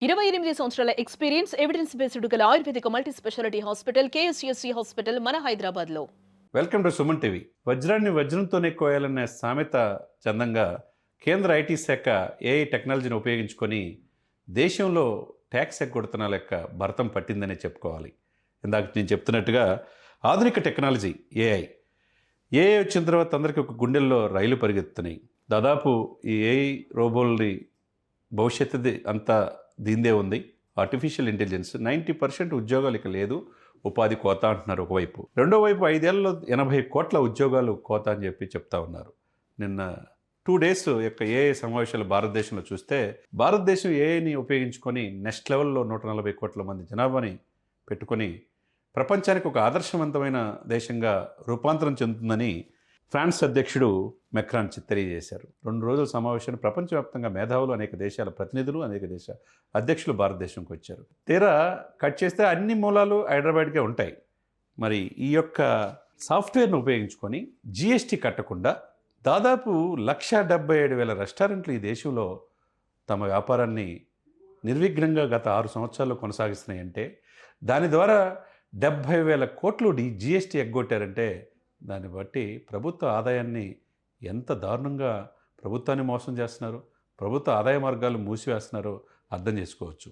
28 సంవత్సరాల experience, evidence based గల Ayurvedic multi speciality hospital KSUSC hospital మన హైదరాబాద్‌లో. Welcome to Suman TV. వజ్రాన్ని వజ్రంతోనే కోయాలనే సామెత చందంగా కేంద్ర ఐటీ శాఖ ఏఐ టెక్నాలజీని ఉపయోగించుకొని దేశంలో ట్యాక్స్ ఎగ్గొడుతున్న లెక్క భరతం పట్టిందనే చెప్పుకోవాలి. ఇందాక నేను చెప్తున్నట్టుగా ఆధునిక టెక్నాలజీ ఏఐ వచ్చిన తర్వాత అందరికీ ఒక గుండెల్లో రైలు పరిగెత్తుతున్నాయి. దాదాపు ఈ ఏఐ రోబోల్ని భవిష్యత్తుది అంతా దీందే ఉంది. ఆర్టిఫిషియల్ ఇంటెలిజెన్స్ 90% ఉద్యోగాలు ఇక లేదు, ఉపాధి కోత అంటున్నారు ఒకవైపు. రెండో వైపు 5 ఏళ్లలో 80 కోట్ల ఉద్యోగాలు కోత అని చెప్తా ఉన్నారు. నిన్న 2 డేస్ యొక్క ఏఐ సమావేశాలు భారతదేశంలో చూస్తే భారతదేశం ఏఐని ఉపయోగించుకొని నెక్స్ట్ లెవెల్లో 140 కోట్ల మంది జనాభాని పెట్టుకొని ప్రపంచానికి ఒక ఆదర్శవంతమైన దేశంగా రూపాంతరం చెందుతుందని ఫ్రాన్స్ అధ్యక్షుడు మెక్రాన్ తెలియజేశారు. 2 రోజుల సమావేశాన్ని ప్రపంచవ్యాప్తంగా మేధావులు, అనేక దేశాల ప్రతినిధులు, అనేక దేశ అధ్యక్షులు భారతదేశంకి వచ్చారు. తీరా కట్ చేస్తే అన్ని మూలాలు హైదరాబాద్కే ఉంటాయి. మరి ఈ యొక్క సాఫ్ట్వేర్ను ఉపయోగించుకొని జిఎస్టీ కట్టకుండా దాదాపు 1,77,000 రెస్టారెంట్లు ఈ దేశంలో తమ వ్యాపారాన్ని నిర్విఘ్నంగా గత 6 సంవత్సరాల్లో కొనసాగిస్తున్నాయంటే, దాని ద్వారా 70,000 కోట్లు జిఎస్టీ ఎగ్గొట్టారంటే దాన్ని బట్టి ప్రభుత్వ ఆదాయాన్ని ఎంత దారుణంగా ప్రభుత్వాన్ని మోసం చేస్తున్నారు, ప్రభుత్వ ఆదాయ మార్గాలు మూసివేస్తున్నారో అర్థం చేసుకోవచ్చు.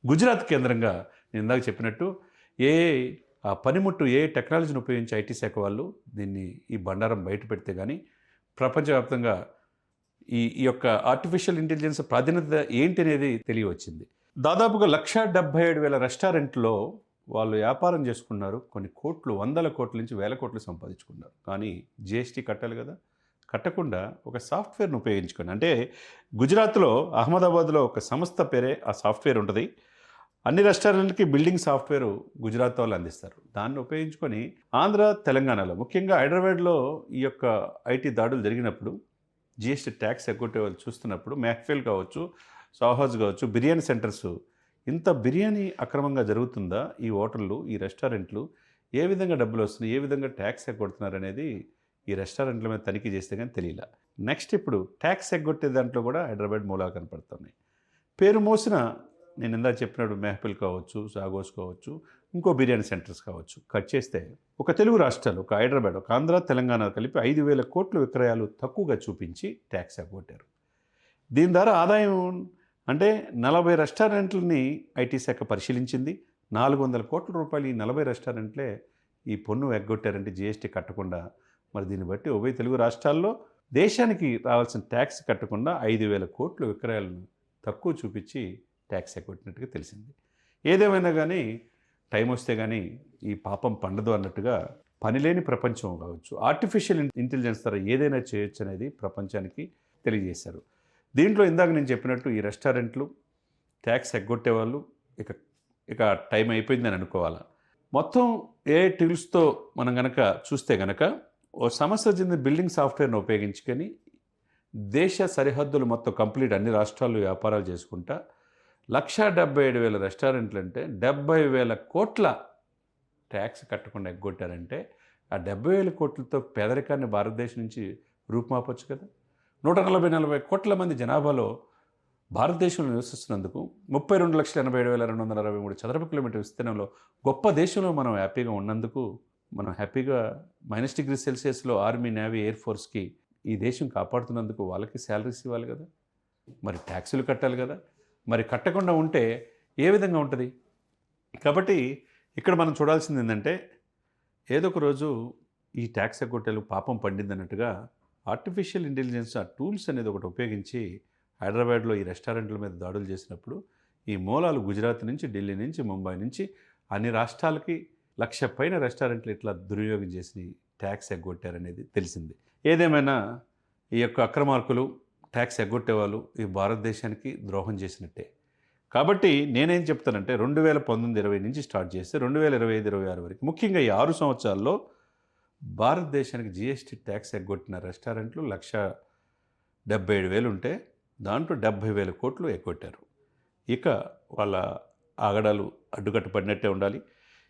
గుజరాత్ కేంద్రంగా నేను ఇందాక చెప్పినట్టు ఆ పనిముట్టు టెక్నాలజీని ఉపయోగించి ఐటీ శాఖ వాళ్ళు ఈ బండారం బయట పెడితే కానీ ప్రపంచవ్యాప్తంగా ఈ యొక్క ఆర్టిఫిషియల్ ఇంటెలిజెన్స్ ప్రాధాన్యత ఏంటి అనేది తెలియవచ్చింది. దాదాపుగా 1,77,000 రెస్టారెంట్లో వాళ్ళు వ్యాపారం చేసుకున్నారు. కొన్ని కోట్లు, 100 కోట్ల నుంచి 1,000 కోట్లు సంపాదించుకున్నారు. కానీ జిఎస్టీ కట్టాలి కదా, కట్టకుండా ఒక సాఫ్ట్వేర్ను ఉపయోగించుకొని, అంటే గుజరాత్లో అహ్మదాబాద్లో ఒక సంస్థ పేరే ఆ సాఫ్ట్వేర్ ఉంటుంది. అన్ని రెస్టారెంట్లకి బిల్డింగ్ సాఫ్ట్వేర్ గుజరాత్ వాళ్ళు అందిస్తారు. దాన్ని ఉపయోగించుకొని ఆంధ్ర, తెలంగాణలో, ముఖ్యంగా హైదరాబాద్లో ఈ యొక్క ఐటీ దాడులు జరిగినప్పుడు జిఎస్టీ ట్యాక్స్ ఎగ్గొట్టే వాళ్ళు చూస్తున్నప్పుడు మెహ్ఫిల్ కావచ్చు, సౌహాజ్ కావచ్చు, బిర్యానీ సెంటర్స్, ఇంత బిర్యానీ అక్రమంగా జరుగుతుందా, ఈ హోటళ్ళు, ఈ రెస్టారెంట్లు ఏ విధంగా డబ్బులు వస్తున్నాయి, ఏ విధంగా ట్యాక్స్ ఎగ్గొడుతున్నారు అనేది ఈ రెస్టారెంట్ల మీద తనిఖీ చేస్తే కానీ తెలియలా. నెక్స్ట్ ఇప్పుడు ట్యాక్స్ ఎగ్గొట్టే దాంట్లో కూడా హైదరాబాద్ మూలాలు కనపడుతున్నాయి. పేరు మోసిన, నేను ఇందాక చెప్పినట్టు మెహఫిల్ కావచ్చు, సాగోస్ కావచ్చు, ఇంకో బిర్యానీ సెంటర్స్ కావచ్చు, కట్ చేస్తే ఒక తెలుగు రాష్ట్రాలు, ఒక హైదరాబాద్, ఒక ఆంధ్ర, తెలంగాణ కలిపి 5,000 కోట్ల విక్రయాలు తక్కువగా చూపించి ట్యాక్స్ ఎగ్గొట్టారు. దీని ద్వారా ఆదాయం అంటే 40 రెస్టారెంట్లని ఐటీ శాఖ పరిశీలించింది. 400 కోట్ల రూపాయలు ఈ 40 రెస్టారెంట్లే ఈ పన్ను ఎగ్గొట్టారంటే జిఎస్టీ కట్టకుండా. మరి దీన్ని బట్టి ఉభయ తెలుగు రాష్ట్రాల్లో దేశానికి రావాల్సిన ట్యాక్స్ కట్టకుండా 5,000 కోట్ల విక్రయాలను తక్కువ చూపించి ట్యాక్స్ ఎగ్గొట్టినట్టుగా తెలిసింది. ఏదేమైనా కానీ టైం వస్తే కానీ ఈ పాపం పండదు అన్నట్టుగా పనిలేని ప్రపంచం కావచ్చు, ఆర్టిఫిషియల్ ఇంటెలిజెన్స్ ద్వారా ఏదైనా చేయొచ్చు అనేది ప్రపంచానికి తెలియజేశారు. దీంట్లో ఇందాక నేను చెప్పినట్టు ఈ రెస్టారెంట్లు ట్యాక్స్ ఎగ్గొట్టేవాళ్ళు ఇక టైం అయిపోయిందని అనుకోవాలా. మొత్తం ఏఐ టూల్స్తో మనం కనుక చూస్తే కనుక ఓ సంస్థ చెందిన బిల్డింగ్ సాఫ్ట్వేర్ను ఉపయోగించుకొని దేశ సరిహద్దులు మొత్తం కంప్లీట్ అన్ని రాష్ట్రాల్లో వ్యాపారాలు చేసుకుంటా 1,77,000 రెస్టారెంట్లు అంటే 70,000 కోట్ల ట్యాక్స్ కట్టకుండా ఎగ్గొట్టారంటే ఆ 70,000 కోట్లతో పేదరికాన్ని భారతదేశం నుంచి రూపుమాపొచ్చు కదా. 140 కోట్ల మంది జనాభాలో భారతదేశంలో నివసిస్తున్నందుకు 32,87,263 చదరపు కిలోమీటర్ విస్తీర్ణంలో గొప్ప దేశంలో మనం హ్యాపీగా ఉన్నందుకు, మనం హ్యాపీగా -°C ఆర్మీ, నేవీ, ఎయిర్ ఫోర్స్కి ఈ దేశం కాపాడుతున్నందుకు వాళ్ళకి శాలరీస్ ఇవ్వాలి కదా, మరి ట్యాక్సులు కట్టాలి కదా. మరి కట్టకుండా ఉంటే ఏ విధంగా ఉంటుంది? కాబట్టి ఇక్కడ మనం చూడాల్సింది ఏంటంటే, ఏదో ఒక రోజు ఈ ట్యాక్స్ ఎగ్గొట్టేలు పాపం పండిందన్నట్టుగా ఆర్టిఫిషియల్ ఇంటెలిజెన్స్ ఆ టూల్స్ అనేది ఒకటి ఉపయోగించి హైదరాబాద్లో ఈ రెస్టారెంట్ల మీద దాడులు చేసినప్పుడు ఈ మూలాలు గుజరాత్ నుంచి, ఢిల్లీ నుంచి, ముంబై నుంచి అన్ని రాష్ట్రాలకి 1,00,000 పైన రెస్టారెంట్లు ఇట్లా దుర్వినియోగం చేసి ట్యాక్స్ ఎగ్గొట్టారనేది తెలిసింది. ఏదేమైనా ఈ యొక్క అక్రమార్కులు, ట్యాక్స్ ఎగ్గొట్టేవాళ్ళు ఈ భారతదేశానికి ద్రోహం చేసినట్టే. కాబట్టి నేనేం చెప్తానంటే 2019-20 నుంచి స్టార్ట్ చేస్తే 2025-26 వరకు, ముఖ్యంగా ఈ 6 సంవత్సరాల్లో భారతదేశానికి జిఎస్టీ ట్యాక్స్ ఎగ్గొట్టిన రెస్టారెంట్లు 1,77,000 ఉంటే దాంట్లో 70,000 కోట్లు ఎగ్గొట్టారు. ఇక వాళ్ళ ఆగడాలు అడ్డుకట్టబడినట్టే ఉండాలి.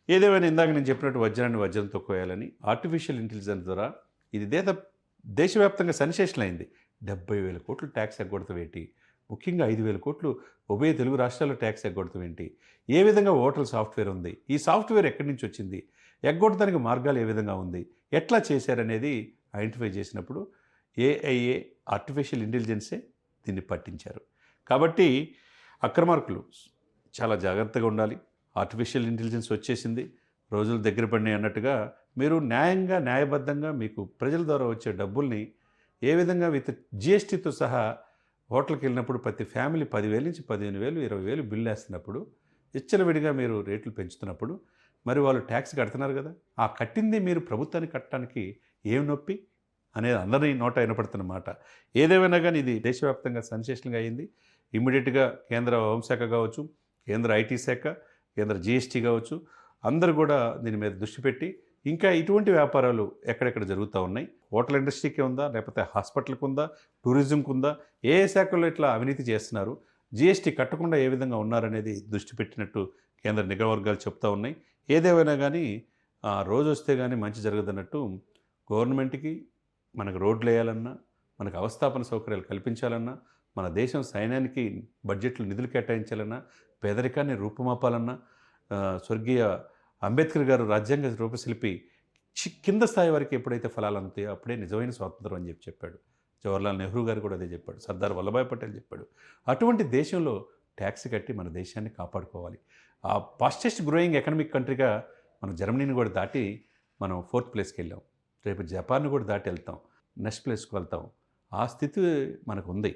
ఏదేమైనా ఇందాక నేను చెప్పినట్టు వజ్రాన్ని వజ్రంతో కోయాలని ఆర్టిఫిషియల్ ఇంటెలిజెన్స్ ద్వారా ఇది దేశవ్యాప్తంగా సెన్సేషన్ అయింది. 70,000 కోట్లు ట్యాక్స్ ఎగ్గొడతావేటి, ముఖ్యంగా 5,000 కోట్లు ఉభయ తెలుగు రాష్ట్రాల్లో ట్యాక్స్ ఎగ్గొడతాం ఏంటి? ఏ విధంగా ఓటర్ సాఫ్ట్‌వేర్ ఉంది? ఈ సాఫ్ట్‌వేర్ ఎక్కడి నుంచి వచ్చింది? ఎగ్గొట్టడానికి మార్గాలు ఏ విధంగా ఉంది? ఎట్లా చేశారనేది ఐడెంటిఫై చేసినప్పుడు ఏఐఏ ఆర్టిఫిషియల్ ఇంటెలిజెన్సే దీన్ని పట్టించారు. కాబట్టి అక్రమార్కులు చాలా జాగ్రత్తగా ఉండాలి. ఆర్టిఫిషియల్ ఇంటెలిజెన్స్ వచ్చేసింది, రోజులు దగ్గర పడినాయి అన్నట్టుగా మీరు న్యాయంగా, న్యాయబద్ధంగా మీకు ప్రజల ద్వారా వచ్చే డబ్బుల్ని ఏ విధంగా విత్ జీఎస్టీతో సహా హోటల్కి వెళ్ళినప్పుడు ప్రతి ఫ్యామిలీ 10,000 నుంచి 15,000, 20,000 బిల్లు వేస్తున్నప్పుడు విచ్చలవిడిగా మీరు రేట్లు పెంచుతున్నప్పుడు మరి వాళ్ళు ట్యాక్స్ కడుతున్నారు కదా! ఆ కట్టింది మీరు ప్రభుత్వానికి కట్టడానికి ఏం నొప్పి అనేది అందరి నోట వినపడుతున్న మాట. ఏదేమైనా కానీ ఇది దేశవ్యాప్తంగా సెన్సేషన్‌గా అయింది. ఇమ్మీడియేట్‌గా కేంద్ర హోంశాఖ కావచ్చు, కేంద్ర ఐటీ శాఖ, కేంద్ర జీఎస్టీ కావచ్చు, అందరూ కూడా దీని మీద దృష్టి పెట్టి ఇంకా ఇటువంటి వ్యాపారాలు ఎక్కడెక్కడ జరుగుతూ ఉన్నాయి, హోటల్ ఇండస్ట్రీకే ఉందా, లేకపోతే హాస్పిటల్కి ఉందా, టూరిజంకి ఉందా, ఏ ఏ శాఖల్లో ఇట్లా అవినీతి చేస్తున్నారు, జీఎస్టీ కట్టకుండా ఏ విధంగా ఉన్నారనేది దృష్టి పెట్టినట్టు కేంద్ర నిఘా వర్గాలు చెప్తూ ఉన్నాయి. ఏదేమైనా కానీ రోజు వస్తే కానీ మంచి జరగదన్నట్టు గవర్నమెంట్కి మనకు రోడ్లు వేయాలన్నా, మనకు అవస్థాపన సౌకర్యాలు కల్పించాలన్నా, మన దేశం సైన్యానికి బడ్జెట్లు నిధులు కేటాయించాలన్నా, పేదరికాన్ని రూపుమాపాలన్నా, స్వర్గీయ అంబేద్కర్ గారు రాజ్యాంగ రూపశిల్పి కింద స్థాయి వరకు ఎప్పుడైతే ఫలాలు అందుతాయో అప్పుడే నిజమైన స్వాతంత్రం అని చెప్పాడు. జవహర్లాల్ నెహ్రూ గారు కూడా అదే చెప్పాడు. సర్దార్ వల్లభాయ్ పటేల్ చెప్పాడు. అటువంటి దేశంలో ట్యాక్స్ కట్టి మన దేశాన్ని కాపాడుకోవాలి. ఆ ఫాస్టెస్ట్ గ్రోయింగ్ ఎకనామిక్ కంట్రీగా మనం జర్మనీని కూడా దాటి మనం 4th ప్లేస్కి వెళ్ళాం. రేపు జపాన్ కూడా దాటి వెళ్తాం, నెక్స్ట్ ప్లేస్కి వెళ్తాం. ఆ స్థితి మనకు ఉంది.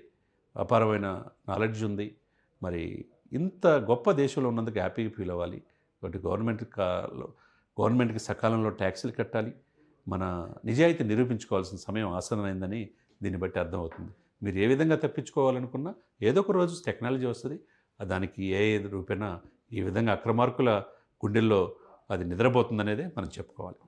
అపారమైన నాలెడ్జ్ ఉంది. మరి ఇంత గొప్ప దేశంలో ఉన్నందుకు హ్యాపీగా ఫీల్ అవ్వాలి. కాబట్టి గవర్నమెంట్కి సకాలంలో ట్యాక్సులు కట్టాలి. మన నిజాయితీ నిరూపించుకోవాల్సిన సమయం ఆసన్నమైందని దీన్ని బట్టి అర్థమవుతుంది. మీరు ఏ విధంగా తప్పించుకోవాలనుకున్నా ఏదో ఒక రోజు టెక్నాలజీ వస్తుంది. దానికి ఏ రూపేణా ఈ విధంగా అక్రమార్కుల గుండెల్లో అది నిద్రపోతుందనేదే మనం చెప్పుకోవాలి.